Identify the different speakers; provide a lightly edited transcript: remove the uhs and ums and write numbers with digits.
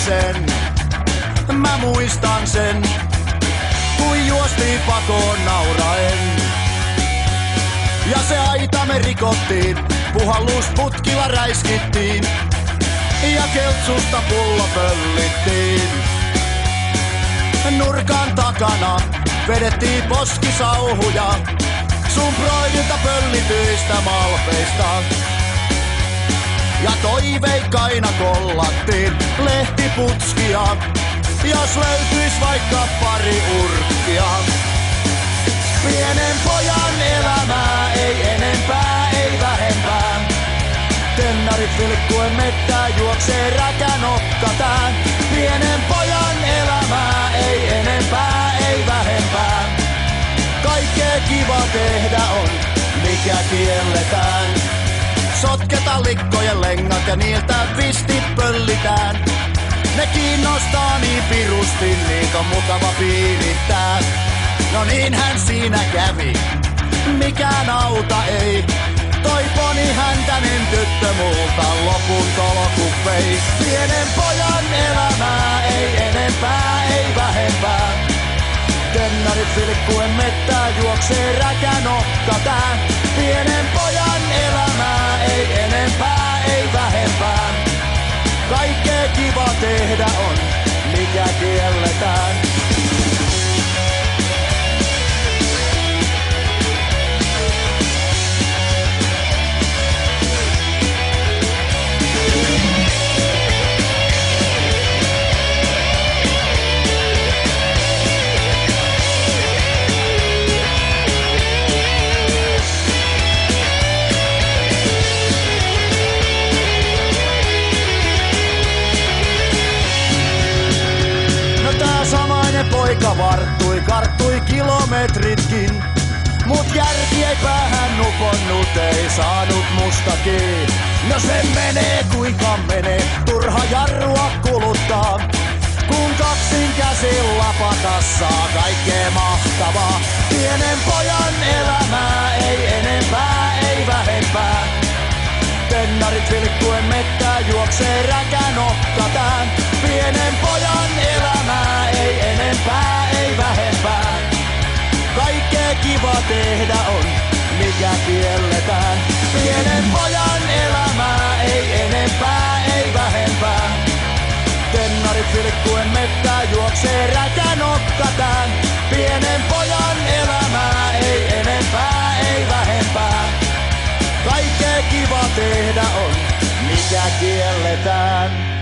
Speaker 1: sen. Mä muistan sen, kun juostiin pakoon nauraen. Ja se aita me rikottiin, puhallusputkilla räiskittiin. Ja keltsusta pullo pöllittiin. Nurkan takana vedettiin poskisauhuja sun broidilta pöllityistä malpeista. Ja toiveikkaina kollattiin lehtiputskia, jos löytyis vaikka pari urkkia. Pienen pojan elämää, ei enempää, ei vähempää. Tennarit vilkkuen mettää, juoksee räkänokka tää. Pienen pojan elämää, ei enempää, ei vähempää. Kaikkea kiva tehdä on, mikä kielletään. Sotketa likkojen lengat ja niiltä vistit pöllitään. Ne kiinnostaa niin pirusti, niitä on mukava piirittää. No niinhän siinä kävi, mikään auta ei. Toi poni häntänen tyttö multa lopun tolku vei. Pienen pojan elämää, ei enempää, ei vähempää. Tennarit vilkkuen mettää, juoksee räkänokka tää. Pienen pojan elämää, ei enempää, ei vähempää. Kaikkea kiva tehdä on, mikä kielletään. Poika karttui kilometritkin, mut järki ei päähän uponnut, ei saanut mustakin. No se menee kuinka menee, turha jarrua kuluttaa, kun kaksin käsin lapata saa kaikkea mahtavaa. Pienen pojan elämää, ei enempää, ei vähempää. Tennarit vilkkuen mettää, juoksee räkänokka tää. Pienen pojan elämää, ei enempää, ei vähempää. Kaikkea kiva tehdä on, mikä kielletään. Pienen pojan elämää, ei enempää, ei vähempää. Tennarit vilkkuen mettää, juoksee räkänokka tää. Pienen pojan elämää, ei enempää, ei vähempää. Kaikkea kiva tehdä on, mikä kielletään.